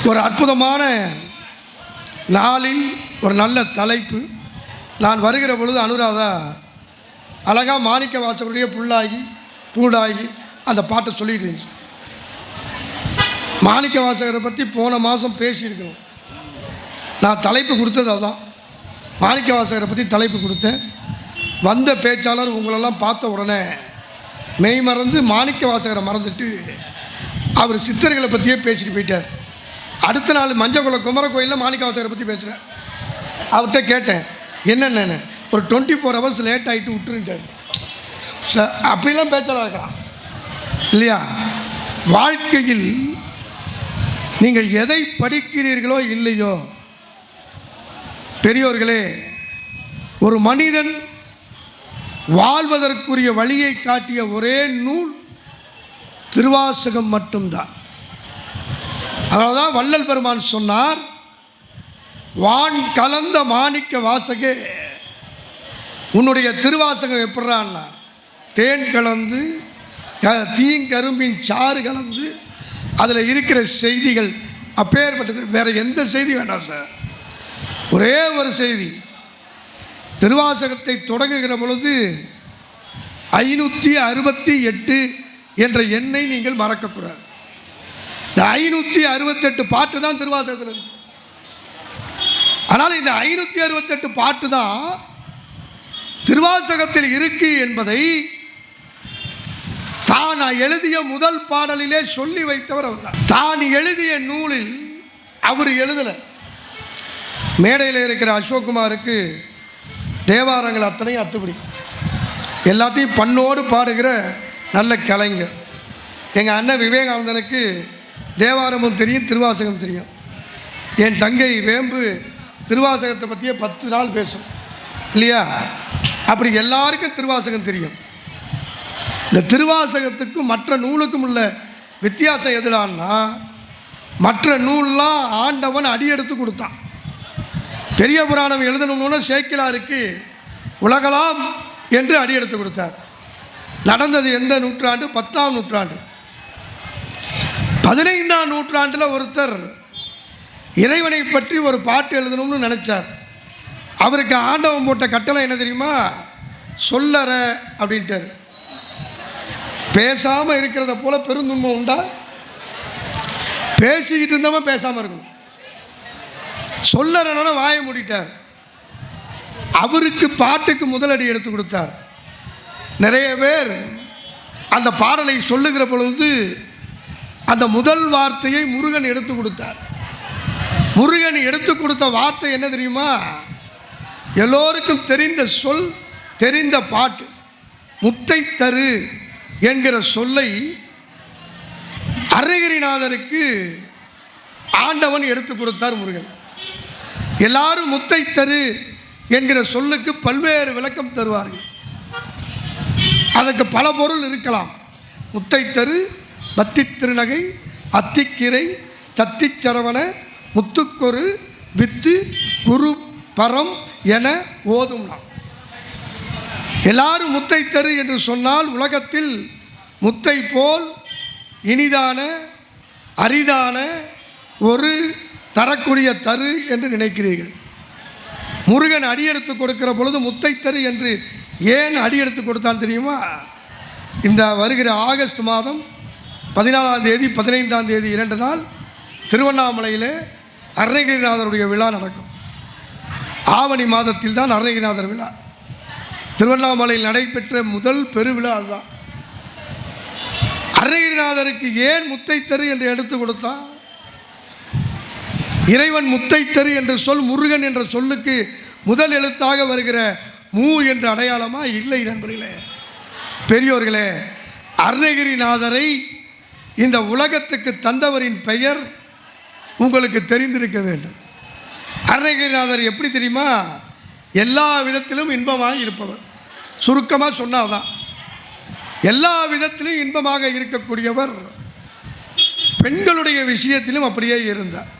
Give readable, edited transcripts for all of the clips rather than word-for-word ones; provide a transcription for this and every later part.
ஒரு அற்புதமான நாளில் ஒரு நல்ல தலைப்பு. நான் வருகிற பொழுது அனுராதா அழகாக மாணிக்க வாசகருடைய புல்லாகி பூடாகி அந்த பாட்டை சொல்லிட்டு இருந்துச்சு. மாணிக்க வாசகரை பற்றி போன மாதம் பேசியிருக்கணும். நான் தலைப்பு கொடுத்தது அதுதான். மாணிக்க வாசகரை பற்றி தலைப்பு கொடுத்தேன். வந்த பேச்சாளர் உங்களெல்லாம் பார்த்த உடனே மெய் மறந்து மாணிக்க வாசகரை மறந்துட்டு அவர் சித்தர்களை பற்றியே பேசிட்டு போயிட்டார். அடுத்த நாள் மஞ்சக்குள குமர கோயிலில் மாணிக்க வாசகரை பற்றி பேசுகிறேன். அவர்கிட்ட கேட்டேன் என்னென்ன, ஒரு 24 hours லேட் ஆகிட்டு விட்டுருட்டார். அப்படிலாம் பேச்சாளர் இருக்கலாம் இல்லையா? வாழ்க்கையில் நீங்கள் எதை படிக்கிறீர்களோ இல்லையோ, பெரியோர்களே, ஒரு மனிதன் வாழ்வதற்குரிய வழியை காட்டிய ஒரே நூல் திருவாசகம் மட்டும்தான். அதனால்தான் வள்ளல் பெருமான் சொன்னார், வான் கலந்த மாணிக்க வாசகே, உன்னுடைய திருவாசகம் எப்படிறான்னார்? தேன் கலந்து தீங்கரும்பின் சாறு கலந்து அதில் இருக்கிற செய்திகள் அப்பேற்பட்டது. வேறு எந்த செய்தி வேண்டாம் சார், ஒரே ஒரு செய்தி. திருவாசகத்தை தொடங்குகிற பொழுது 568 என்ற எண்ணை நீங்கள் மறக்கக்கூடாது. இந்த 568 பாட்டு தான் திருவாசகத்தில் இருக்கு. ஆனால் இந்த 568 பாட்டு தான் திருவாசகத்தில் இருக்கு என்பதை தான் எழுதிய முதல் பாடலிலே சொல்லி வைத்தவர் அவர் தான். தான் எழுதிய நூலில் அவர் எழுதலை. மேடையில் இருக்கிற அசோக்குமாருக்கு தேவாரங்கள் அத்தனையும் அத்துப்படி, எல்லாத்தையும் பண்ணோடு பாடுகிற நல்ல கலைஞர். எங்கள் அண்ணன் விவேகானந்தனுக்கு தேவாரமும் தெரியும், திருவாசகம் தெரியும். என் தங்கை வேம்பு திருவாசகத்தை பற்றியே 10 நாள் பேசும் இல்லையா? அப்படி எல்லாருக்கும் திருவாசகம் தெரியும். இந்த திருவாசகத்துக்கும் மற்ற நூலுக்கும் உள்ள வித்தியாசம் எதுடான்னா, மற்ற நூல்லாம் ஆண்டவன் அடியெடுத்து கொடுத்தான். பெரிய புராணம் எழுதணும்னு சேக்கிலாருக்கு உலகலாம் என்று அடியெடுத்து கொடுத்தார். நடந்தது எந்த நூற்றாண்டு? 10ஆம் நூற்றாண்டு. 15ஆம் நூற்றாண்டில் ஒருத்தர் இறைவனை பற்றி ஒரு பாட்டு எழுதணும்னு நினச்சார். அவருக்கு ஆண்டவன் போட்ட கட்டளை என்ன தெரியுமா? சொல்லற அப்படின்ட்டார். பேசாமல் இருக்கிறத போல பெருந்துன்பம் உண்டா? பேசிக்கிட்டு இருந்தவன் பேசாமல் இருக்கணும். சொல்லறனா வாயை மூடிட்டார். அவருக்கு பாட்டுக்கு முதலடி எடுத்து கொடுத்தார். நிறைய பேர் அந்த பாடலை சொல்லுகிற பொழுது அந்த முதல் வார்த்தையை முருகன் எடுத்து கொடுத்தார். முருகன் எடுத்து கொடுத்த வார்த்தை என்ன தெரியுமா? எல்லோருக்கும் தெரிந்த சொல், தெரிந்த பாட்டு. முத்தை தரு என்கிற சொல்லை அருணகிரிநாதருக்கு ஆண்டவன் எடுத்து கொடுத்தார் முருகன். எல்லாரும் முத்தை தரு என்கிற சொல்லுக்கு பல்வேறு விளக்கம் தருவார்கள். அதற்கு பல பொருள் இருக்கலாம். முத்தை தரு, பத்தி திருநகை, அத்திக்கிரை, சத்திச்சரவண, முத்துக்கொரு, வித்து, குரு, பரம் என ஓதும். நாம் எல்லாரும் முத்தை தரு என்று சொன்னால் உலகத்தில் முத்தை போல் இனிதான அரிதான ஒரு தரக்கூடிய தரு என்று நினைக்கிறீர்கள். முருகன் அடியெடுத்து கொடுக்கிற பொழுது முத்தை தரு என்று ஏன் அடியெடுத்து கொடுத்தான் தெரியுமா? இந்த வருகிற ஆகஸ்ட் மாதம் 14ஆம் தேதி 15ஆம் தேதி 2 நாள் திருவண்ணாமலையில் அருணகிரிநாதருடைய விழா நடக்கும். ஆவணி மாதத்தில் தான் அருணகிரிநாதர் விழா. திருவண்ணாமலையில் நடைபெற்ற முதல் பெருவிழா அதுதான். அருணகிரிநாதருக்கு ஏன் முத்தை தரு என்று எடுத்து கொடுத்தான்? இறைவன் முத்தை தரு என்ற சொல் முருகன் என்ற சொல்லுக்கு முதல் எழுத்தாக வருகிற மூ என்ற அடையாளமா? இல்லை நண்பர்களே, பெரியோர்களே. அருணகிரிநாதரை இந்த உலகத்துக்கு தந்தவரின் பெயர் உங்களுக்கு தெரிந்திருக்க வேண்டும். அருணகிரிநாதர் எப்படி தெரியுமா? எல்லா விதத்திலும் இன்பமாக இருப்பவர். சுருக்கமாக சொன்னால்தான், எல்லா விதத்திலும் இன்பமாக இருக்கக்கூடியவர். பெண்களுடைய விஷயத்திலும் அப்படியே இருந்தார்.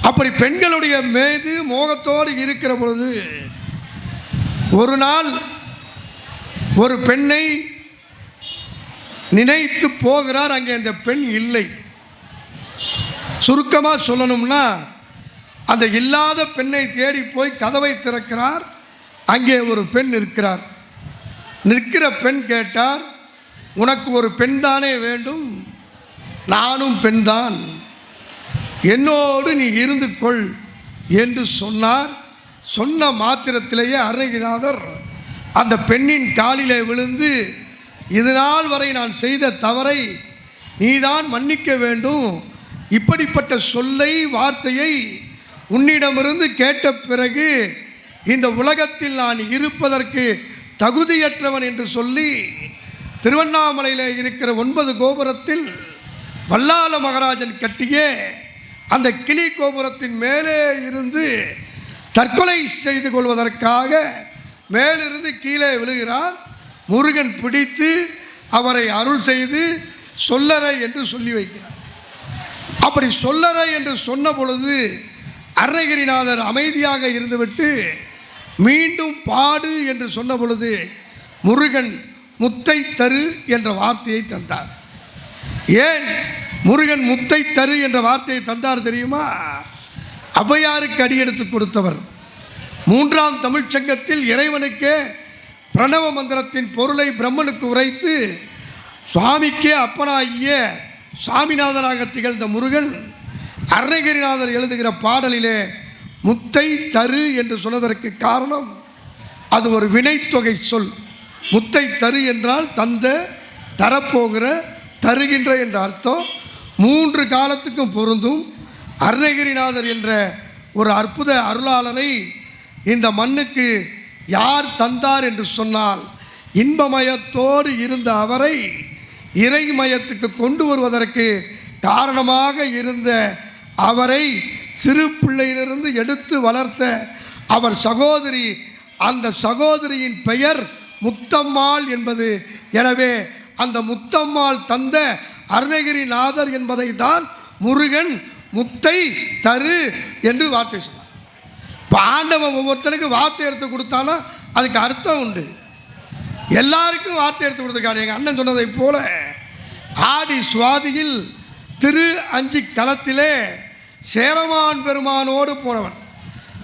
அப்படி பெண்களுடைய மீது மோகத்தோடு இருக்கிற பொழுது ஒரு நாள் ஒரு பெண்ணை நினைத்து போகிறார். அங்கே அந்த பெண் இல்லை. சுருக்கமாக சொல்லணும்னா, அந்த இல்லாத பெண்ணை தேடி போய் கதவை திறக்கிறார். அங்கே ஒரு பெண் இருக்கிறார். நிற்கிற பெண் கேட்டார், உனக்கு ஒரு பெண் தானே வேண்டும்? நானும் பெண்தான், என்னோடு நீ இருந்து கொள் என்று சொன்னார். சொன்ன மாத்திரத்திலேயே அருணகிரிநாதர் அந்த பெண்ணின் காலிலே விழுந்து, இது நாள் வரை நான் செய்த தவறை நீதான் மன்னிக்க வேண்டும். இப்படிப்பட்ட சொல்லை வார்த்தையை உன்னிடமிருந்து கேட்ட பிறகு இந்த உலகத்தில் நான் இருப்பதற்கு தகுதியற்றவன் என்று சொல்லி திருவண்ணாமலையில் இருக்கிற 9 கோபுரத்தில் வல்லால மகாராஜன் கட்டிய அந்த கிளி கோபுரத்தின் மேலே இருந்து தற்கொலை செய்து கொள்வதற்காக மேலிருந்து கீழே விழுகிறார். முருகன் பிடித்து அவரை அருள் செய்து சொல்லறை என்று சொல்லி வைக்கிறார். அப்படி சொல்லறை என்று சொன்ன பொழுது அருணகிரிநாதர் அமைதியாக இருந்துவிட்டு மீண்டும் பாடு என்று சொன்ன பொழுது முருகன் முத்தை தரு என்ற வார்த்தையை தந்தார். ஏன் முருகன் முத்தை தரு என்ற வார்த்தையை தந்தார் தெரியுமா? ஔவையாருக்கு அடியெடுத்து கொடுத்தவர். 3ஆம் தமிழ்ச்சங்கத்தில் இறைவனுக்கே பிரணவ மந்திரத்தின் பொருளை பிரம்மனுக்கு உரைத்து சுவாமிக்கே அப்பனாகிய சாமிநாதனாக திகழ்ந்த முருகன் அருணகிரிநாதர் எழுதுகிற பாடலிலே முத்தை தரு என்று சொன்னதற்கு காரணம், அது ஒரு வினைத்தொகை சொல். முத்தை தரு என்றால் தந்த, தரப்போகிற, தருகின்ற என்ற அர்த்தம் 3 காலத்துக்கும் பொருந்தும். அருணகிரிநாதர் என்ற ஒரு அற்புத அருளாளரை இந்த மண்ணுக்கு யார் தந்தார் என்று சொன்னால், இன்பமயத்தோடு இருந்த அவரை இறைமயத்துக்கு கொண்டு வருவதற்கு காரணமாக இருந்த அவரை சிறு பிள்ளையிலிருந்து எடுத்து வளர்த்த அவர் சகோதரி, அந்த சகோதரியின் பெயர் முத்தம்மாள் என்பது. எனவே அந்த முத்தம்மாள் தந்த அருணகிரிநாதர் என்பதை தான் முருகன் முத்தை தரு என்று வார்த்தை சொன்னார். பாண்டவன் ஒவ்வொருத்தனுக்கு வார்த்தை எடுத்து கொடுத்தானா அதுக்கு அர்த்தம் உண்டு. எல்லாருக்கும் வார்த்தை எடுத்து கொடுத்துருக்காரு. எங்கள் அண்ணன் சொன்னதை போல ஆடி சுவாதியில் திரு அஞ்சி களத்திலே சேரமான் பெருமானோடு போனவன்.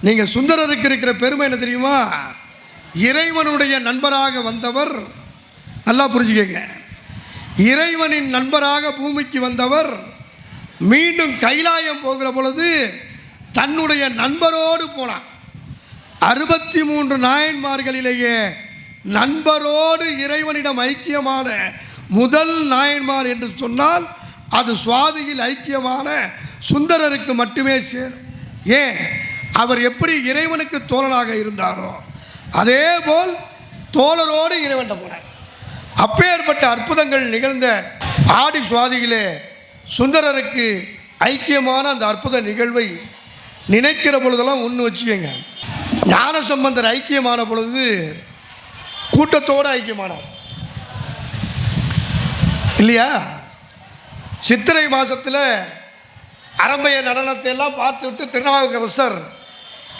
நீங்கள் சுந்தரருக்கு இருக்கிற பெருமை என்ன தெரியுமா? இறைவனுடைய நண்பராக வந்தவர். நல்லா புரிஞ்சுக்கங்க, இறைவனின் நண்பராக பூமிக்கு வந்தவர் மீண்டும் கைலாயம் போகிற பொழுது தன்னுடைய நண்பரோடு போனான். 63 நாயன்மார்களிலேயே நண்பரோடு இறைவனிடம் ஐக்கியமான முதல் நாயன்மார் என்று சொன்னால் அது சுவாதியில் ஐக்கியமான சுந்தரருக்கு மட்டுமே சேரும். ஏன்? அவர் எப்படி இறைவனுக்கு தோழனாக இருந்தாரோ அதே போல் தோழரோடு இறைவன் போனார். அப்பேற்பட்ட அற்புதங்கள் நிகழ்ந்த ஆடி சுவாதியிலே சுந்தரருக்கு ஐக்கியமான அந்த அற்புத நிகழ்வை நினைக்கிற பொழுதெல்லாம் ஒன்று வச்சுக்கங்க. ஞானசம்பந்தர் ஐக்கியமான பொழுது கூட்டத்தோடு ஐக்கியமானார் இல்லையா? சித்திரை மாதத்தில் அரம்பைய நடனத்தை எல்லாம் பார்த்து விட்டு திருநாவுக்கரசர்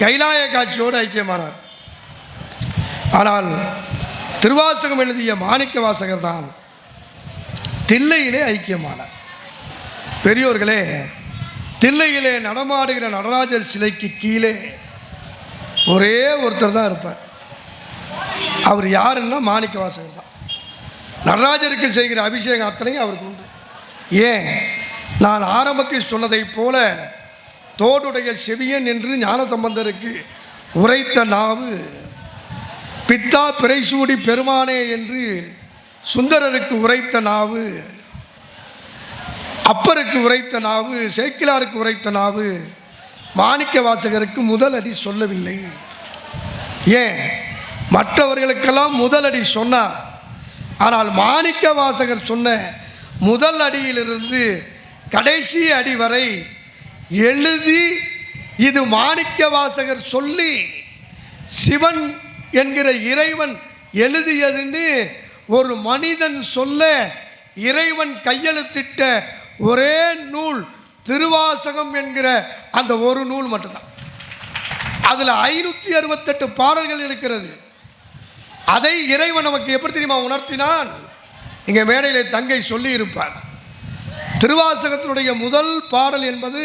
கைலாய காட்சியோடு ஐக்கியமானார். ஆனால் திருவாசகம் எழுதிய மாணிக்க வாசகர் தான் தில்லையிலே ஐக்கியமானார். பெரியோர்களே, தில்லையிலே நடமாடுகிற நடராஜர் சிலைக்கு கீழே ஒரே ஒருத்தர் தான் இருப்பார். அவர் யாருன்னா மாணிக்க வாசகர் தான். நடராஜருக்கு செய்கிற அபிஷேகம் அத்தனையும் அவருக்கு உண்டு. ஏன்? நான் ஆரம்பத்தில் சொன்னதைப் போல தோடுடைய செவியன் என்று ஞானசம்பந்தருக்கு உரைத்த நாவு, பித்தா பிறைசூடி பெருமானே என்று சுந்தரருக்கு உரைத்த நாவு, அப்பருக்கு உரைத்த நாவு, சேக்கிலாருக்கு உரைத்த நாவு மாணிக்க வாசகருக்கு முதல் அடி சொல்லவில்லை. ஏன்? மற்றவர்களுக்கெல்லாம் முதல் அடி சொன்னார். ஆனால் மாணிக்க வாசகர் சொன்ன முதல் அடியிலிருந்து கடைசி அடி வரை எழுதி, இது மாணிக்க வாசகர் சொல்லி சிவன் என்கிற இறைவன் எழுதியதுன்னு ஒரு மனிதன் சொல்ல இறைவன் கையெழுத்திட்ட ஒரே நூல் திருவாசகம் என்கிற அந்த ஒரு நூல் மட்டும்தான். அதில் 568 பாடல்கள் இருக்கிறது. அதை இறைவன் நமக்கு எப்படி தெரியுமா உணர்த்தினான்? இங்கே மேடையில் தங்கை சொல்லி இருப்பார். திருவாசகத்தினுடைய முதல் பாடல் என்பது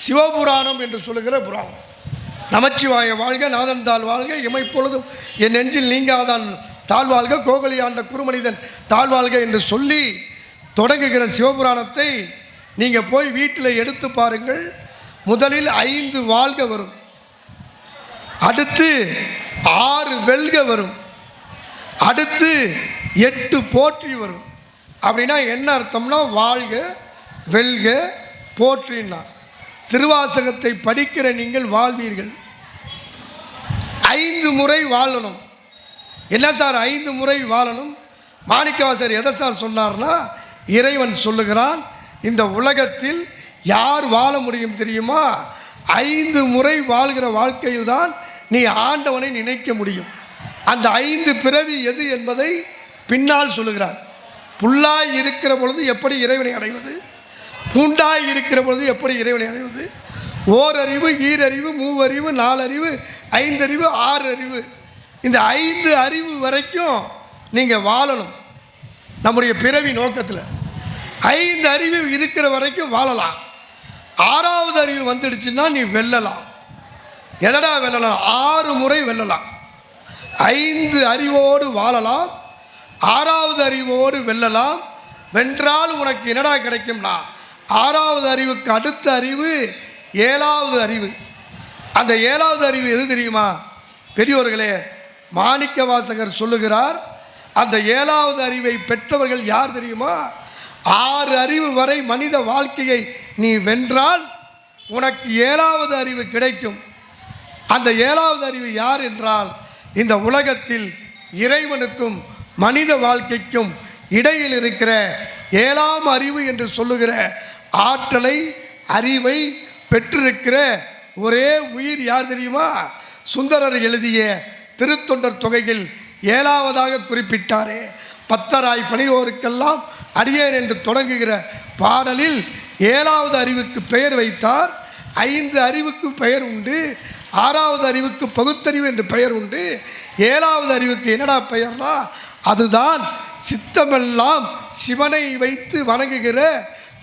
சிவபுராணம் என்று சொல்லுகிற புராணம். நமச்சிவாய வாழ்க, நாதன் தாழ் வாழ்க, இமைப்பொழுதும் என் நெஞ்சில் நீங்காதான் தாழ்வாழ்க, கோகலி ஆண்ட குருமனிதன் தாழ்வாழ்க என்று சொல்லி தொடங்குகிற சிவபுராணத்தை நீங்கள் போய் வீட்டில் எடுத்து பாருங்கள். முதலில் 5 வாழ்க வரும், அடுத்து 6 வெல்க வரும், அடுத்து 8 போற்றி வரும். அப்படின்னா என்ன அர்த்தம்னா, வாழ்க வெல்க போற்றினா திருவாசகத்தை படிக்கிற நீங்கள் வாழ்வீர்கள். 5 முறை வாழணும். என்ன சார் 5 முறை வாழணும்? மாணிக்கவாசகர் எதை சார் சொன்னார்னா, இறைவன் சொல்லுகிறான், இந்த உலகத்தில் யார் வாழ முடியும் தெரியுமா? 5 முறை வாழ்கிற வாழ்க்கையில் தான் நீ ஆண்டவனை நினைக்க முடியும். அந்த 5 பிறவி எது என்பதை பின்னால் சொல்லுகிறார். புல்லாய் இருக்கிற பொழுது எப்படி இறைவனை அடைவது? பூண்டாய் இருக்கிற பொழுது எப்படி இறைவனை அடைவது? ஓரறிவு, ஈரறிவு, மூவறிவு, 4 அறிவு, 5 அறிவு, 6 அறிவு. இந்த 5 அறிவு வரைக்கும் நீங்கள் வாழணும். நம்முடைய பிறவி நோக்கத்தில் 5 அறிவு இருக்கிற வரைக்கும் வாழலாம். 6வது அறிவு வந்துடுச்சுன்னா நீ வெல்லலாம். எதடா வெல்லலாம்? 6 முறை வெல்லலாம். 5 அறிவோடு வாழலாம், 6வது அறிவோடு வெல்லலாம். வென்றால் உனக்கு என்னடா கிடைக்கும்னா, 6வது அறிவுக்கு அடுத்த அறிவு 7வது அறிவு. அந்த 7வது அறிவு எது தெரியுமா பெரியோர்களே? மாணிக்கவாசகர் சொல்லுகிறார், அந்த 7வது அறிவை பெற்றவர்கள் யார் தெரியுமா? 6 அறிவு வரை மனித வாழ்க்கையை நீ வென்றால் உனக்கு 7வது அறிவு கிடைக்கும். அந்த 7வது அறிவு யார் என்றால், இந்த உலகத்தில் இறைவனுக்கும் மனித வாழ்க்கைக்கும் இடையில் இருக்கிற 7ஆம் அறிவு என்று சொல்லுகிற ஆற்றலை, அறிவை பெற்றிருக்கிற ஒரே உயிர் யார் தெரியுமா? சுந்தரர் எழுதிய திருத்தொண்டர் தொகையில் 7வதாக குறிப்பிட்டாரே, பத்தராய் பணியோருக்கெல்லாம் அடியேன் என்று தொடங்குகிற பாடலில் 7வது அறிவுக்கு பெயர் வைத்தார். 5 அறிவுக்கு பெயர் உண்டு, 6வது அறிவுக்கு பகுத்தறிவு என்று பெயர் உண்டு. 7வது அறிவுக்கு என்னடா பெயர்னா, அதுதான் சித்தமெல்லாம் சிவனை வைத்து வணங்குகிற,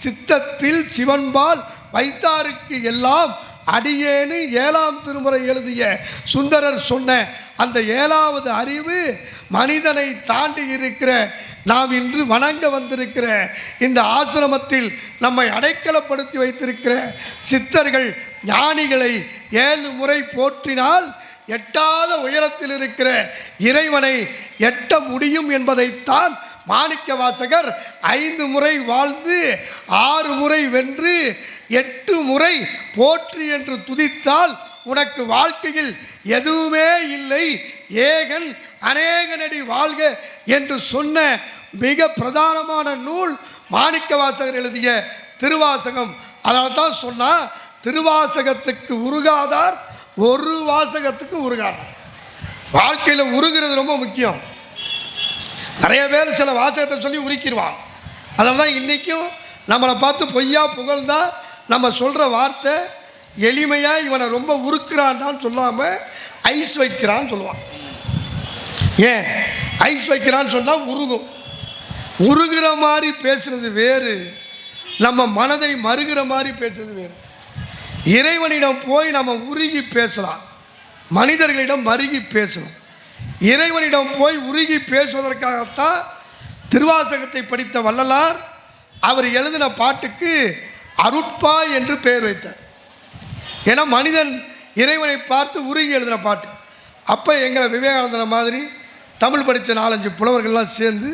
சித்தத்தில் சிவன்பால் வைத்தாருக்கு எல்லாம் அடியேனு 7ஆம் திருமுறை எழுதிய சுந்தரர் சொன்ன அந்த 7வது அறிவு மனிதனை தாண்டி இருக்கிற, நாம் இன்று வணங்க வந்திருக்கிற இந்த ஆசிரமத்தில் நம்மை அடைக்கலப்படுத்தி வைத்திருக்கிற சித்தர்கள் ஞானிகளை 7 முறை போற்றினால் எட்டாத உயரத்தில் இருக்கிற இறைவனை எட்ட முடியும் என்பதைத்தான் மாணிக்கவாசகர் 5 முறை வாழ்ந்து 6 முறை வென்று 8 முறை போற்றி என்று துதித்தால் உனக்கு வாழ்க்கையில் எதுவுமே இல்லை, ஏகன் அநேகனடி வாழ்க என்று சொன்ன மிக பிரதானமான நூல் மாணிக்கவாசகர் எழுதிய திருவாசகம். அதனால தான் சொன்னால், திருவாசகத்துக்கு உருகாதார் ஒரு வாசகத்துக்கு உருகாதார். வாழ்க்கையில் உருகிறது ரொம்ப முக்கியம். நிறைய பேர் சில வாசகத்தை சொல்லி உருக்கிடுவான். அதனால தான் இன்றைக்கும் நம்மளை பார்த்து பொய்யா புகழ்ந்தா நம்ம சொல்கிற வார்த்தை எளிமையாக இவனை ரொம்ப உருக்குறான்டான்னு சொல்லாமல் ஐஸ் வைக்கிறான்னு சொல்லுவான். ஏன் ஐஸ் வைக்கிறான்னு சொன்னால் உருகும். உருகிற மாதிரி பேசுகிறது வேறு, நம்ம மனதை மறுகிற மாதிரி பேசுகிறது வேறு. இறைவனிடம் போய் நம்ம உருகி பேசலாம், மனிதர்களிடம் மருகி பேசணும். இறைவனிடம் போய் உருகி பேசுவதற்காகத்தான் திருவாசகத்தை படித்த வள்ளலார் அவர் எழுதின பாட்டுக்கு அருட்பா என்று பெயர் வைத்தார். ஏன்னா மனிதன் இறைவனை பார்த்து உருகி எழுதின பாட்டு. அப்போ எங்களை விவேகானந்தன மாதிரி தமிழ் படித்த 4-5 புலவர்கள்லாம் சேர்ந்து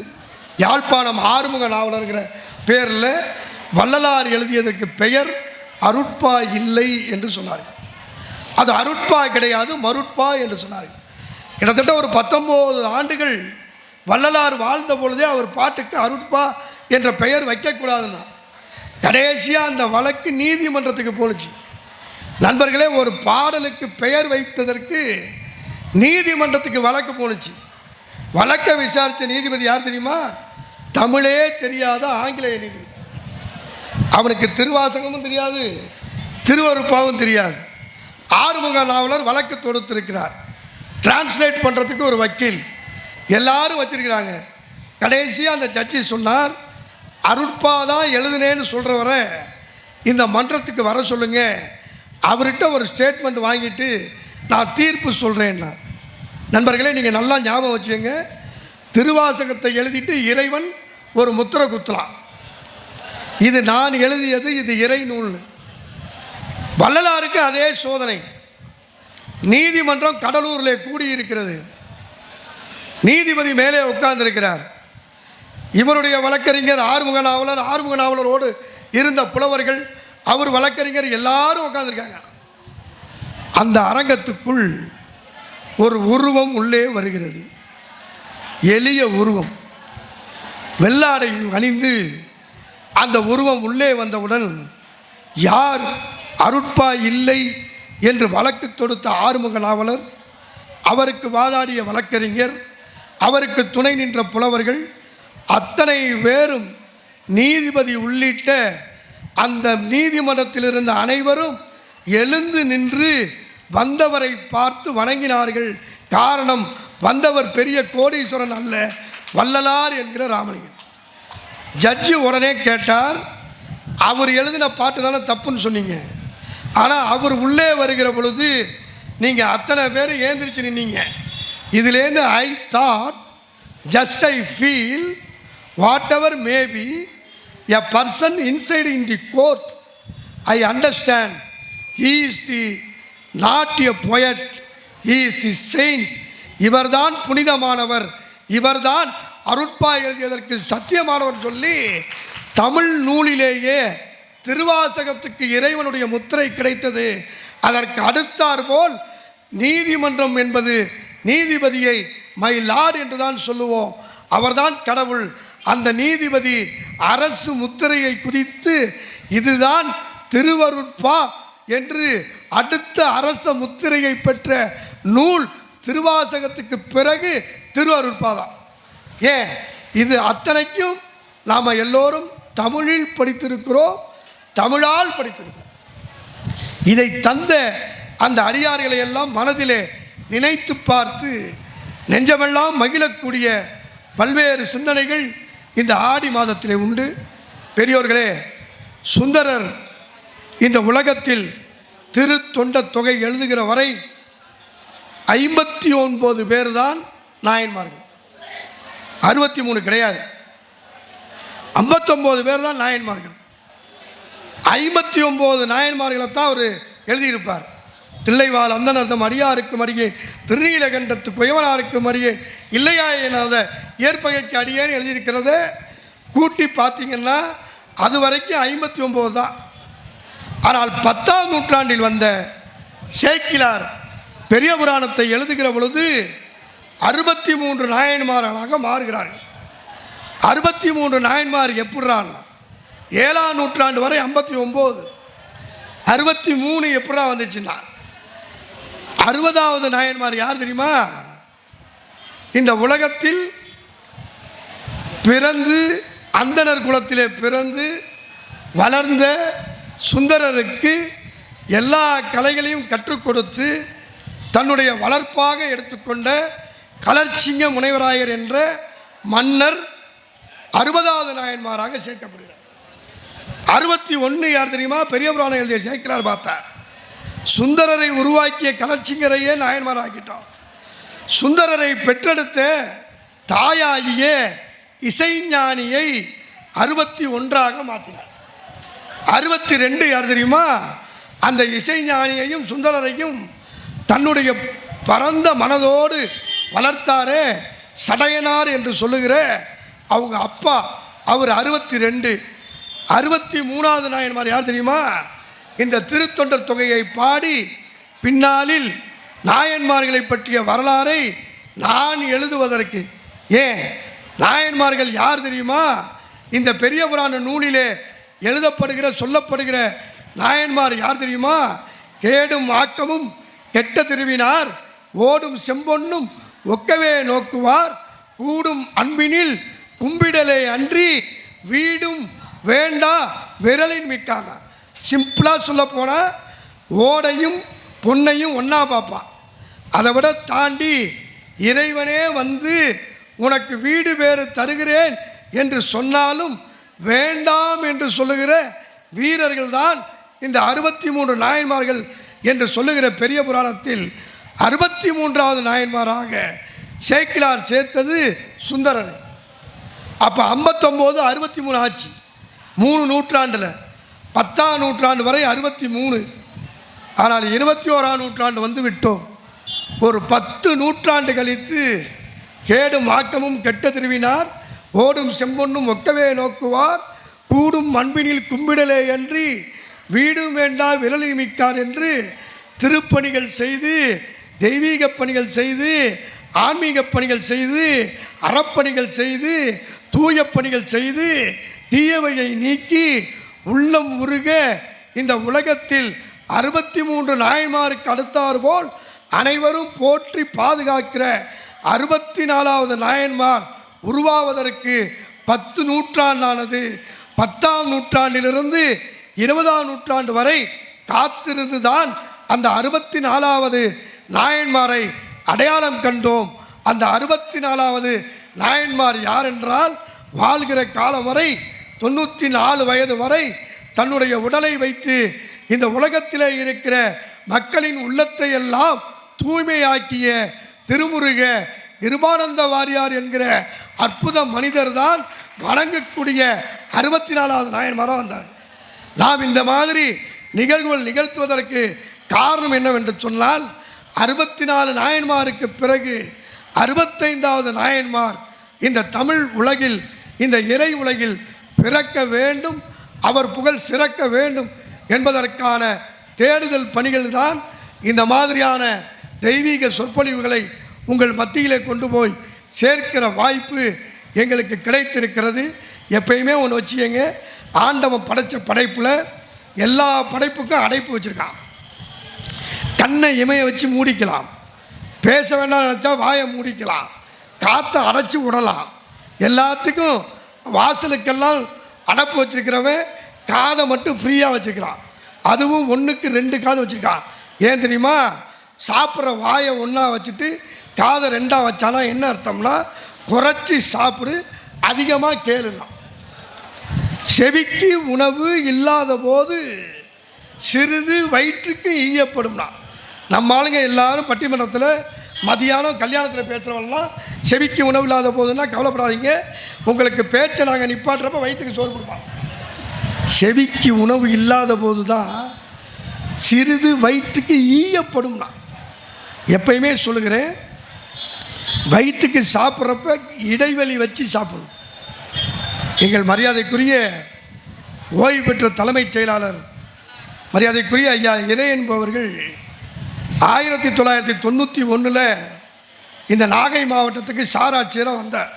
யாழ்ப்பாணம் ஆறுமுக நாவலர்கிற பேரில் வள்ளலார் எழுதியதற்கு பெயர் அருட்பா இல்லை என்று சொன்னார்கள். அது அருட்பா கிடையாது, மருட்பா என்று சொன்னார்கள். கிட்டத்தட்ட ஒரு 19 ஆண்டுகள் வள்ளலார் வாழ்ந்த பொழுதே அவர் பாட்டுக்கு அருட்பா என்ற பெயர் வைக்கக்கூடாதுன்னா, கடைசியாக அந்த வழக்கு நீதிமன்றத்துக்கு போணுச்சு. நண்பர்களே, ஒரு பாடலுக்கு பெயர் வைத்ததற்கு நீதிமன்றத்துக்கு வழக்கு போணுச்சு. வழக்கை விசாரித்த நீதிபதி யார் தெரியுமா? தமிழே தெரியாத ஆங்கிலேய நீதிபதி. அவனுக்கு திருவாசகமும் தெரியாது, திருவருப்பாவும் தெரியாது. ஆறுமுக நாவலர் வழக்கு தொடுத்திருக்கிறார். டிரான்ஸ்லேட் பண்ணுறதுக்கு ஒரு வக்கீல் எல்லாரும் வச்சிருக்கிறாங்க. கடைசியாக அந்த ஜட்ஜி சொன்னார், அருட்பா தான் எழுதுனேன்னு சொல்கிறவரை இந்த மன்றத்துக்கு வர சொல்லுங்க, அவர்கிட்ட ஒரு ஸ்டேட்மெண்ட் வாங்கிட்டு நான் தீர்ப்பு சொல்கிறேன்னா. நண்பர்களே, நீங்கள் நல்லா ஞாபகம் வச்சுங்க, திருவாசகத்தை எழுதிட்டு இறைவன் ஒரு முத்திரை குத்தலாம், இது நான் எழுதியது, இது இறை நூல். வள்ளலாருக்கு அதே சோதனை. நீதிமன்றம் கடலூரில் கூடியிருக்கிறது, நீதிபதி மேலே உட்கார்ந்திருக்கிறார். இவருடைய வழக்கறிஞர் ஆறுமுக நாவலர், ஆறுமுக நாவலரோடு இருந்த புலவர்கள், அவர் வழக்கறிஞர், எல்லாரும் உட்கார்ந்துருக்காங்க. அந்த அரங்கத்துக்குள் ஒரு உருவம் உள்ளே வருகிறது, எளிய உருவம், வெள்ளாடை அணிந்து. அந்த உருவம் உள்ளே வந்தவுடன் யார் அருட்பா இல்லை என்று வழக்கு தொடுத்த ஆறுமுக நாவலர், அவருக்கு வாதாடிய வழக்கறிஞர், அவருக்கு துணை நின்ற புலவர்கள், அத்தனை பேரும், நீதிபதி உள்ளிட்ட அந்த நீதிமன்றத்தில் இருந்த அனைவரும் எழுந்து நின்று வந்தவரை பார்த்து வணங்கினார்கள். காரணம், வந்தவர் பெரிய கோடீஸ்வரன் அல்ல, வள்ளலார் என்கிற ராமலிங்கன். ஜட்ஜி உடனே கேட்டார், அவர் எழுதின பாட்டு தானே தப்புன்னு சொன்னீங்க, ஆனால் அவர் உள்ளே வருகிற பொழுது நீங்கள் அத்தனை பேர் ஏந்திரிச்சு நின்னீங்க. இதுலேருந்து I thought, just I feel, what ever may be a person inside in the court, I understand he is the not a poet, he is the Saint. இவர்தான் புனிதமானவர், இவர்தான் அருட்பா எழுதியதற்கு சத்தியமானவர் சொல்லி தமிழ் நூலிலேயே திருவாசகத்துக்கு இறைவனுடைய முத்திரை கிடைத்தது. அதற்கு அடுத்தாற்போல் நீதிமன்றம் என்பது நீதிபதியை மை லார்ட் என்று தான் சொல்லுவோம், அவர்தான் கடவுள். அந்த நீதிபதி அரசு முத்திரையை குறித்து இதுதான் திருவருட்பா என்று அடுத்த அரச முத்திரையை பெற்ற நூல் திருவாசகத்துக்கு பிறகு திருவருட்பா தான். ஏன், இது அத்தனைக்கும் நாம் எல்லோரும் தமிழில் படித்திருக்கிறோம், தமிழால் படித்திருக்கிறோம். இதை தந்த அந்த அடியார்களை எல்லாம் மனதிலே நினைத்து பார்த்து நெஞ்சமெல்லாம் மகிழக்கூடிய பல்வேறு சிந்தனைகள் இந்த ஆடி மாதத்திலே உண்டு. பெரியோர்களே, சுந்தரர் இந்த உலகத்தில் திரு தொண்ட தொகை எழுதுகிற வரை 59 பேர் தான் நாயன்மார்கள், 63 கிடையாது, 59 பேர் தான் நாயன்மார்கள். 59 நாயன்மார்களை தான் அவர் எழுதியிருப்பார். தில்லைவாழ் அந்தனர்தம் அடியாருக்கு அடியேன், திருநீலகண்டத்து குயவனாருக்கு அடியேன், இல்லையா எனாத ஏற்பகைக்கு அடியேன்னு எழுதியிருக்கிறத கூட்டி பார்த்தீங்கன்னா அது வரைக்கும் 59 தான். ஆனால் 10ஆம் நூற்றாண்டில் வந்த சேக்கிலார் பெரிய புராணத்தை எழுதுகிற பொழுது 63 நாயன்மார்களாக மாறுகிறார்கள். 63 நாயன்மார் எப்படிறான், 7ஆம் நூற்றாண்டு வரை 59, 63 எப்படா வந்துச்சுன்னா 60வது நாயன்மார் யார் தெரியுமா? இந்த உலகத்தில் பிறந்து அந்தணர் குலத்திலே பிறந்து வளர்ந்த சுந்தரருக்கு எல்லா கலைகளையும் கற்றுக் கொடுத்து தன்னுடைய வளர்ப்பாக எடுத்துக்கொண்ட கலர்ச்சிங்க முனைவராயர் என்ற மன்னர் 60வது நாயன்மாராக சேர்க்கப்படுகிறார். 61 யார் தெரியுமா? பெரிய புராணம் எழுதிய சேக்கிலார் பார்த்தார். சுந்தரரை உருவாக்கிய கலர்ச்சிங்கரையே நாயன்மார் ஆக்கிட்டோம். சுந்தரரை பெற்றெடுத்த தாயாகிய இசைஞானியை 61ஆக மாற்றினார். 62 யார் தெரியுமா? அந்த இசைஞானியையும் சுந்தரரையும் தன்னுடைய பரந்த மனதோடு வளர்த்தாரே சடையனார் என்று சொல்லுகிற அவங்க அப்பா, அவர் 62. 63வது நாயன்மார் யார் தெரியுமா? இந்த திருத்தொண்டர் தொகையை பாடி பின்னாளில் நாயன்மார்களை பற்றிய வரலாறை நான் எழுதுவதற்கு, ஏன் நாயன்மார்கள் யார் தெரியுமா? இந்த பெரிய புராண நூலிலே எழுதப்படுகிற சொல்லப்படுகிற நாயன்மார் யார் தெரியுமா? கேடும் ஆக்கமும் கெட்ட திருவினார், ஓடும் செம்பொன்னும் ஒக்கவே நோக்குவார், கூடும் அன்பினில் கும்பிடலே அன்றி வீடும் வேண்டா விரலின் மிக்கான. சிம்பிளாக சொல்ல போனால் ஓடையும் பொன்னையும் ஒன்றா பார்ப்பான். அதை விட தாண்டி இறைவனே வந்து உனக்கு வீடு பேறு தருகிறேன் என்று சொன்னாலும் வேண்டாம் என்று சொல்லுகிற வீரர்கள் தான் இந்த 63 நாயன்மார்கள் என்று சொல்லுகிற பெரிய புராணத்தில் 63வது நாயன்மாராக சேக்கிழார் சேர்த்தது சுந்தரர். அப்போ 59 63 ஆச்சு. 3 நூற்றாண்டில் 10ஆம் நூற்றாண்டு வரை 63. ஆனால் 21ஆம் நூற்றாண்டு வந்து விட்டோம். ஒரு 10 நூற்றாண்டு கழித்து கேடும் ஆக்கமும் கெட்ட திருவினார் ஓடும் செம்பொன்னும் ஒக்கவே நோக்குவார் கூடும் அன்பினில் கும்பிடலே அன்றி வீடும் வேண்டா விரலில் மிக்கார் என்று திருப்பணிகள் செய்து தெய்வீக பணிகள் செய்து ஆன்மீக பணிகள் செய்து அறப்பணிகள் செய்து தூய பணிகள் செய்து தீயவையை நீக்கி உள்ளம் உருக இந்த உலகத்தில் 63 நாயன்மாருக்கு அடுத்தார் போல் அனைவரும் போற்றி பாதுகாக்கிற 64வது நாயன்மார் உருவாவதற்கு 10 நூற்றாண்டானது. 10ஆம் நூற்றாண்டிலிருந்து 20ஆம் நூற்றாண்டு வரை காத்திருந்து தான் அந்த 64வது நாயன்மாரை அடையாளம் கண்டோம். அந்த 64வது நாயன்மார் யார் என்றால், வாழ்கிற காலம் வரை 94 வயது வரை தன்னுடைய உடலை வைத்து இந்த உலகத்திலே இருக்கிற மக்களின் உள்ளத்தை எல்லாம் தூய்மையாக்கிய திருமுருக கிருபானந்த வாரியார் என்கிற அற்புத மனிதர் தான் வணங்கக்கூடிய 64வது நாயன்மாராக வந்தார். நாம் இந்த மாதிரி நிகழ்வுகள் நிகழ்த்துவதற்கு காரணம் என்னவென்று சொன்னால், 64 நாயன்மாருக்கு பிறகு 65வது நாயன்மார் இந்த தமிழ் உலகில், இந்த இறை உலகில் பிறக்க வேண்டும், அவர் புகழ் சிறக்க வேண்டும் என்பதற்கான தேடுதல் பணிகள் தான் இந்த மாதிரியான தெய்வீக சொற்பொழிவுகளை உங்கள் மத்தியிலே கொண்டு போய் சேர்க்கிற வாய்ப்பு எங்களுக்கு கிடைத்திருக்கிறது. எப்பயுமே ஒன்று வச்சுக்கங்க, ஆண்டவன் படைத்த படைப்பில் எல்லா படைப்புக்கும் அடைப்பு வச்சுருக்கான். கண்ணை இமைய வச்சு மூடிக்கலாம், பேச வேண்டாம் நினச்சா வாயை மூடிக்கலாம், காற்றை அடைச்சி விடலாம். எல்லாத்துக்கும் வாசலுக்கெல்லாம் அடைப்பு வச்சுருக்கிறவன் காதை மட்டும் ஃப்ரீயாக வச்சுருக்கிறான். அதுவும் 1க்கு 2 காது வச்சுருக்கான். ஏன் தெரியுமா? சாப்பிட்ற வாயை ஒன்றா வச்சுட்டு காதை 2ஆக வச்சானா என்ன அர்த்தம்னா, குறைச்சி சாப்பிடு, அதிகமாக கேளுலாம். செவிக்கு உணவு இல்லாத போது சிறிது வயிற்றுக்கு ஈயப்படும்னா. நம்ம ஆளுங்க எல்லாரும் பட்டிமன்றத்தில் மதியானம் கல்யாணத்தில் பேசுகிறவங்களாம் செவிக்கு உணவு இல்லாத போதுன்னா கவலைப்படாதீங்க, உங்களுக்கு பேச்சை நாங்கள் நிப்பாட்டுறப்ப வயிற்றுக்கு சோறு கொடுப்போம். செவிக்கு உணவு இல்லாத போது தான் சிறிது வயிற்றுக்கு ஈயப்படும்னா. எப்பயுமே சொல்லுகிறேன், வயிற்றுக்கு சாப்பிட்றப்ப இடைவெளி வச்சு சாப்பிடணும். எங்கள் மரியாதைக்குரிய ஓய்வு பெற்ற தலைமைச் செயலாளர் மரியாதைக்குரிய ஐயா இறை என்பவர்கள் 1991 இந்த நாகை மாவட்டத்துக்கு சாராட்சியராக வந்தார்.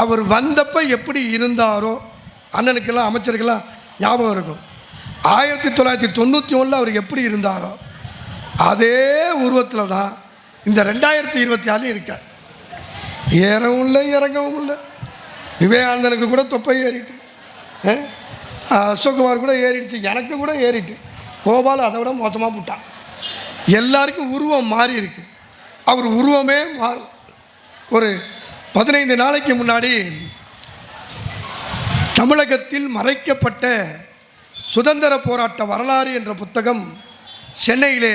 அவர் வந்தப்போ எப்படி இருந்தாரோ, அண்ணனுக்கெல்லாம் அமைச்சருக்கெல்லாம் ஞாபகம் இருக்கும். 1991 அவர் எப்படி இருந்தாரோ அதே உருவத்தில் தான் இந்த 2024 இருக்கார். ஏறவும் இல்லை இறங்கவும் இல்லை. விவேகானந்தனுக்கு கூட தொப்பை ஏறிட்டு, அசோக்குமார் கூட ஏறிடுச்சு, எனக்கு கூட ஏறிட்டு, கோபால் அதை விட மோசமாக போட்டான். எல்லாருக்கும் உருவம் மாறி இருக்கு. அவர் உருவமே மாறும். ஒரு 15 நாளைக்கு முன்னாடி தமிழகத்தில் மறைக்கப்பட்ட சுதந்திர போராட்ட வரலாறு என்ற புத்தகம் சென்னையிலே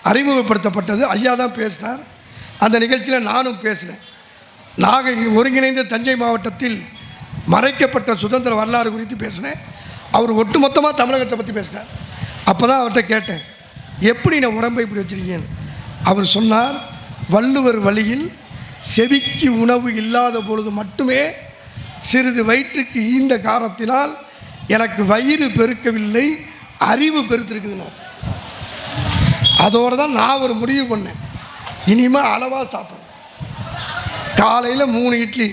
அறிமுகப்படுத்தப்பட்டது. ஐயா தான் பேசினார். அந்த நிகழ்ச்சியில் நானும் பேசினேன். நாகை ஒருங்கிணைந்த தஞ்சை மாவட்டத்தில் மறைக்கப்பட்ட சுதந்திர வரலாறு குறித்து பேசினேன். அவர் ஒட்டுமொத்தமாக தமிழகத்தை பற்றி பேசினார். அப்போ தான் அவர்கிட்ட கேட்டேன், எப்படி நான் உடம்பை இப்படி வச்சுருக்கீங்கன்னு. அவர் சொன்னார், வள்ளுவர் வழியில் செவிக்கு உணவு இல்லாத பொழுது மட்டுமே சிறிது வயிற்றுக்கு ஈந்த காரணத்தினால் எனக்கு வயிறு பெருக்கவில்லை, அறிவு பெருத்திருக்குதுன்னார். அதோடு தான் நான் ஒரு முடிவு பண்ணேன், இனிமேல் அளவாக சாப்பிட்றேன். காலையில் 3 இட்லி,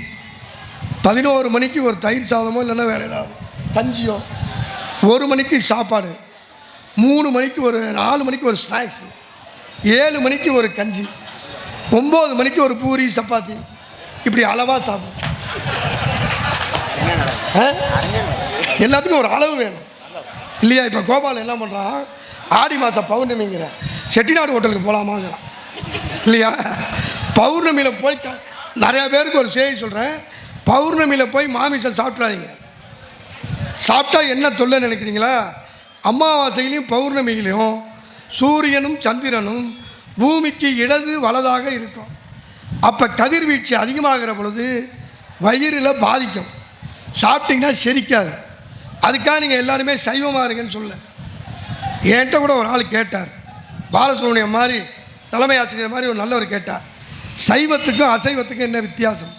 11 மணிக்கு ஒரு தயிர் சாதமோ இல்லைன்னா வேறு ஏதாவது கஞ்சியோ, 1 மணிக்கு சாப்பாடு, 3 மணிக்கு ஒரு 4 மணிக்கு ஒரு ஸ்நாக்ஸு, 7 மணிக்கு ஒரு கஞ்சி, 9 மணிக்கு ஒரு பூரி சப்பாத்தி, இப்படி அளவாக சாப்பிடும். எல்லாத்துக்கும் ஒரு அளவு வேணும் இல்லையா? இப்போ கோபால் என்ன பண்ணுறான், ஆடி மாதம் பௌர்ணமிங்கிற செட்டிநாடு ஹோட்டலுக்கு போகலாமாங்கிறான் இல்லையா? பௌர்ணமியில் போய் நிறையா பேருக்கு ஒரு செய்தி சொல்கிறேன், பௌர்ணமியில் போய் மாமிசம் சாப்பிட்றாதீங்க. சாப்பிட்டா என்ன தொல்லை நினைக்கிறீங்களா? அமாவாசையிலையும் பௌர்ணமியிலையும் சூரியனும் சந்திரனும் பூமிக்கு இடது வலதாக இருக்கும். அப்போ கதிர்வீழ்ச்சி அதிகமாகிற பொழுது வயிறில் பாதிக்கும். சாப்பிட்டிங்கன்னா செரிக்காது. அதுக்காக நீங்கள் எல்லாருமே சைவமாக இருங்கன்னு சொல்ல. என்கிட்ட கூட ஒரு ஆள் கேட்டார், பாலசுப்ரமணியம் மாதிரி தலைமை ஆசிரியர் மாதிரி ஒரு நல்லவர் கேட்டார், சைவத்துக்கும் அசைவத்துக்கும் என்ன வித்தியாசம்?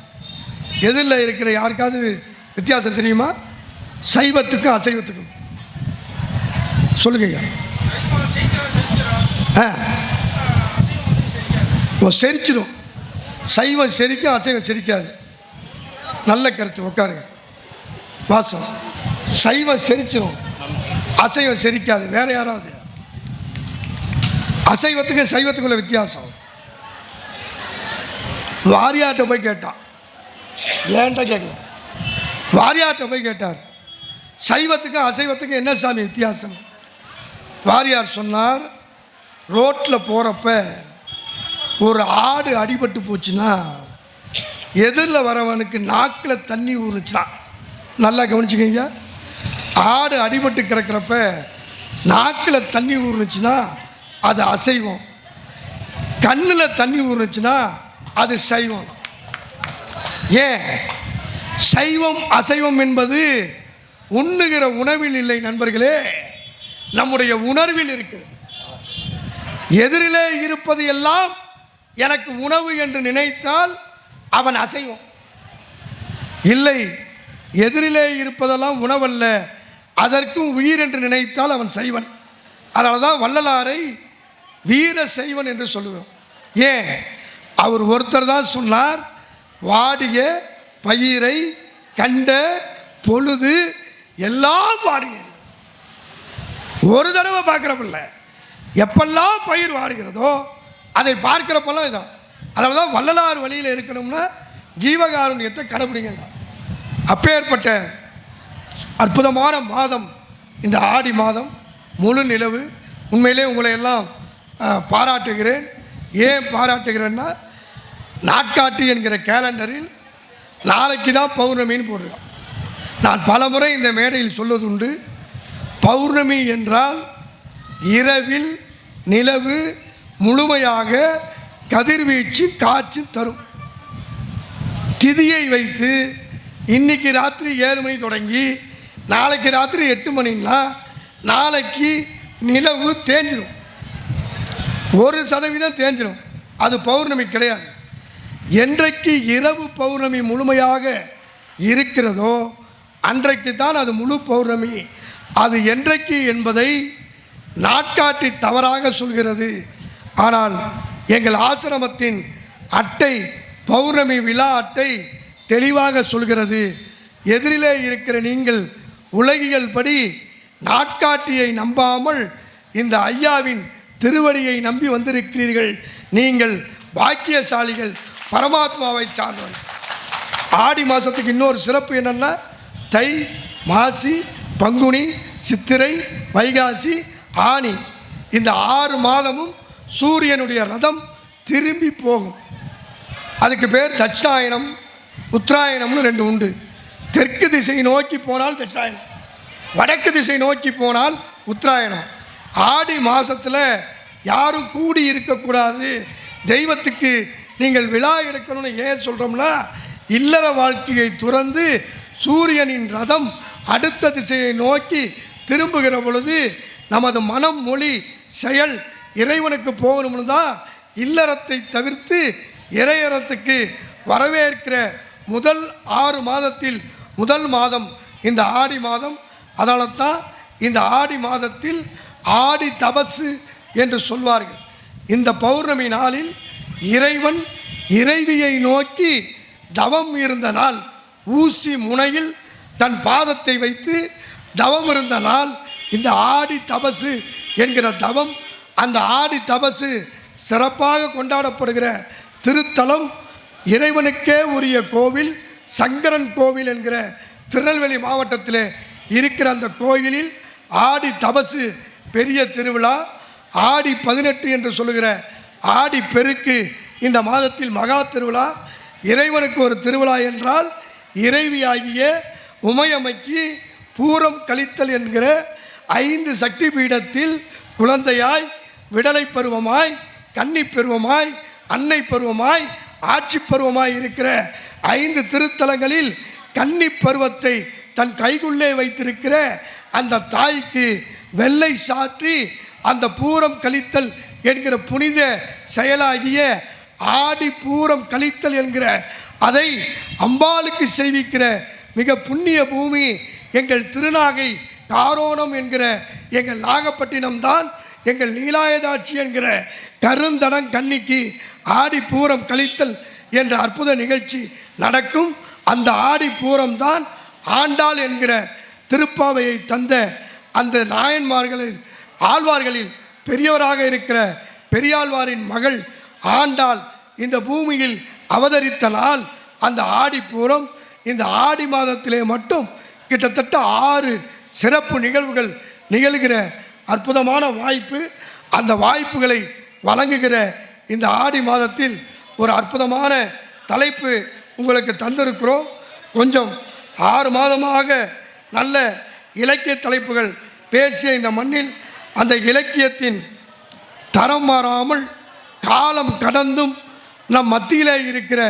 எதிரில் இருக்கிற யாருக்காவது வித்தியாசம் தெரியுமா? சைவத்துக்கும் அசைவத்துக்கும் சொல்லுங்க. செரிச்சிடும். சைவம் செரிக்கும், அசைவம் செரிக்காது. நல்ல கருத்து. உட்காருங்க. வாசம். சைவம் செரிச்சிடும், அசைவம் செரிக்காது. வேற யாராவது? அசைவத்துக்கும் சைவத்துக்குள்ள வித்தியாசம். வாரியார்ட்ட போய் கேட்டான், ஏன்ட்ட கேட்கல, வாரியார்ட்ட போய் கேட்டார், சைவத்துக்கும் அசைவத்துக்கும் என்ன சாமி வித்தியாசம்? வாரியார் சொன்னார், ரோட்டில் போகிறப்ப ஒரு ஆடு அடிபட்டு போச்சுன்னா எதிரில் வரவனுக்கு நாக்கில் தண்ணி ஊறுச்சுனா, நல்லா கவனிச்சுக்கங்க, ஆடு அடிபட்டு கிடக்கிறப்ப நாக்கில் தண்ணி ஊறுச்சுன்னா அது அசைவம், கண்ணில் தண்ணி ஊறுச்சுன்னா அது சைவம். ஏன்? சைவம் அசைவம் என்பது உண்ணுகிற உணவில் இல்லை நண்பர்களே, நம்முடைய உணர்வில் இருக்கிறது. எதிரிலே இருப்பது எல்லாம் எனக்கு உணவு என்று நினைத்தால் அவன் அசைவம். இல்லை, எதிரிலே இருப்பதெல்லாம் உணவல்ல, அதற்கும் உயிர் என்று நினைத்தால் அவன் சைவன். அதனால தான் வள்ளலாரை வீர சைவன் என்று சொல்லுவோம். ஏன்? அவர் ஒருத்தர் தான் சொன்னார், வாடிய பயிரை கண்ட பொழுது எல்லாம் வாடுங்க. ஒரு தடவை பார்க்குறப்பில்ல, எப்பெல்லாம் பயிர் வாடுகிறதோ அதை பார்க்குறப்பெல்லாம் இதான். அதனால தான் வள்ளலார் வழியில் இருக்கணும்னா ஜீவகாருண்யத்தை கடைபிடிங்க. அப்பேற்பட்ட அற்புதமான மாதம் இந்த ஆடி மாதம், முழு நிலவு. உண்மையிலே உங்களை எல்லாம் பாராட்டுகிறேன். ஏன் பாராட்டுகிறேன்னா, நாட்காட்டி என்கிற கேலண்டரில் நாளைக்கு தான் பௌர்ணமின்னு போடுறோம். நான் பல முறை இந்த மேடையில் சொல்வது உண்டு, பௌர்ணமி என்றால் இரவில் நிலவு முழுமையாக கதிர்வீச்சு காட்சி தரும். திதியை வைத்து இன்னைக்கு ராத்திரி 7 மணி தொடங்கி நாளைக்கு ராத்திரி 8 மணின்னா நாளைக்கு நிலவு தேஞ்சிடும், 1% தேஞ்சிடும். அது பௌர்ணமி கிடையாது. என்றைக்கு இரவு பௌர்ணமி முழுமையாக இருக்கிறதோ அன்றைக்கு தான் அது முழு பௌர்ணமி. அது என்றைக்கு என்பதை நாட்காட்டி தவறாக சொல்கிறது. ஆனால் எங்கள் ஆசிரமத்தின் அட்டை, பௌர்ணமி விழா அட்டை தெளிவாக சொல்கிறது. எதிரிலே இருக்கிற நீங்கள் உலகியல் படி நாட்காட்டியை நம்பாமல் இந்த ஐயாவின் திருவடியை நம்பி வந்திருக்கிறீர்கள். நீங்கள் பாக்கியசாலிகள், பரமாத்மாவை சார்ந்தவர்கள். ஆடி மாதத்துக்கு இன்னொரு சிறப்பு என்னென்னா, தை, மாசி, பங்குனி, சித்திரை, வைகாசி, ஆனி, இந்த 6 மாதமும் சூரியனுடைய ரதம் திரும்பி போகும். அதுக்கு பேர் தட்சிணாயனம், உத்தராயணம்னு 2 உண்டு. தெற்கு திசை நோக்கி போனால் தட்சிணாயனம், வடக்கு திசை நோக்கி போனால் உத்தராயணம். ஆடி மாதத்தில் யாரும் கூடி இருக்கக்கூடாது, தெய்வத்துக்கு நீங்கள் விழா எடுக்கணும்னு ஏன் சொல்கிறோம்னா, இல்லற வாழ்க்கையை துறந்து சூரியனின் ரதம் அடுத்த திசையை நோக்கி திரும்புகிற பொழுது நமது மனம், மொழி, செயல் இறைவனுக்கு போகணும்னு தான் இல்லறத்தை தவிர்த்து இறையறத்துக்கு வரவேற்கிற முதல் 6 மாதத்தில் முதல் மாதம் இந்த ஆடி மாதம். அதனால தான் இந்த ஆடி மாதத்தில் ஆடி தபசு என்று சொல்வார்கள். இந்த பௌர்ணமி நாளில் இறைவன் இறைவியை நோக்கி தவம் இருந்த நாள், ஊசி முனையில் தன் பாதத்தை வைத்து தவம் இருந்த நாள் இந்த ஆடி தபசு என்கிற தவம். அந்த ஆடி தபசு சிறப்பாக கொண்டாடப்படுகிற திருத்தலம், இறைவனுக்கே உரிய கோவில், சங்கரன் கோவில் என்கிற திருநெல்வேலி மாவட்டத்தில் இருக்கிற அந்த கோயிலில் ஆடி தபசு பெரிய திருவிழா. ஆடி 18 என்று சொல்லுகிற ஆடி பெருக்கு இந்த மாதத்தில் மகா திருவிழா. இறைவனுக்கு ஒரு திருவிழா என்றால் இறைவியாகிய உமையமைக்கு பூரம் கழித்தல் என்கிற 5 சக்தி பீடத்தில் குழந்தையாய், விடலை பருவமாய், கன்னி பருவமாய், அன்னை பருவமாய், ஆட்சி பருவமாய் இருக்கிற 5 திருத்தலங்களில் கன்னி பருவத்தை தன் கைக்குள்ளே வைத்திருக்கிற அந்த தாய்க்கு வெள்ளை சாற்றி அந்த பூரம் கழித்தல் என்கிற புனித செயலாகிய ஆடி பூரம் கழித்தல் என்கிற அதை அம்பாளுக்கு செய்விக்கிற மிக புண்ணிய பூமி எங்கள் திருநாகை காரோணம் என்கிற எங்கள் நாகப்பட்டினம் தான். எங்கள் நீலாயதாட்சி என்கிற கருந்தடம் கன்னிக்கு ஆடி பூரம் கழித்தல் என்ற அற்புத நிகழ்ச்சி நடக்கும். அந்த ஆடி பூரம் தான் ஆண்டாள் என்கிற திருப்பாவையை தந்த அந்த நாயன்மார்களில் ஆழ்வார்களில் பெரியவராக இருக்கிற பெரியாழ்வாரின் மகள் ஆண்டாள் இந்த பூமியில் அவதரித்த நாள் அந்த ஆடி பூரம். இந்த ஆடி மாதத்திலே மட்டும் கிட்டத்தட்ட 6 சிறப்பு நிகழ்வுகள் நிகழ்கிற அற்புதமான வாய்ப்பு. அந்த வாய்ப்புகளை வழங்குகிற இந்த ஆடி மாதத்தில் ஒரு அற்புதமான தலைப்பு உங்களுக்கு தந்திருக்கிறோம். கொஞ்சம் 6 மாதமாக நல்ல இலக்கிய தலைப்புகள் பேசிய இந்த மண்ணில் அந்த இலக்கியத்தின் தரம் மாறாமல் காலம் கடந்தும் நம் மத்தியிலே இருக்கிற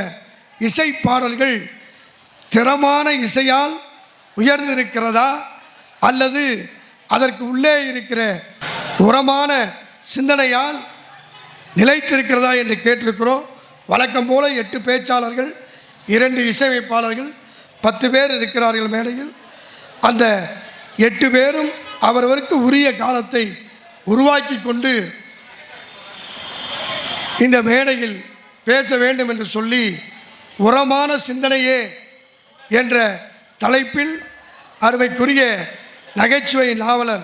இசை பாடல்கள் திறமான இசையால் உயர்ந்திருக்கிறதா அல்லது அதற்கு உள்ளே இருக்கிற உரமான சிந்தனையால் நிலைத்திருக்கிறதா என்று கேட்டிருக்கிறோம். வழக்கம் போல 8 பேச்சாளர்கள், 2 இசையமைப்பாளர்கள், 10 பேர் இருக்கிறார்கள் மேடையில். அந்த 8 பேரும் அவரவருக்கு உரிய காலத்தை உருவாக்கி கொண்டு இந்த மேடையில் பேச வேண்டும் என்று சொல்லி உரமான சிந்தனையே என்ற தலைப்பில் அருமைக்குரிய நகைச்சுவை நாவலர்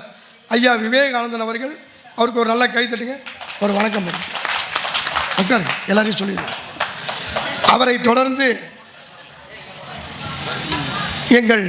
ஐயா விவேகானந்தன் அவர்கள், அவருக்கு ஒரு நல்ல கைத்தட்டுங்க, ஒரு வணக்கம் உட்கார் எல்லாரையும் சொல்லிடுங்க. அவரை தொடர்ந்து எங்கள்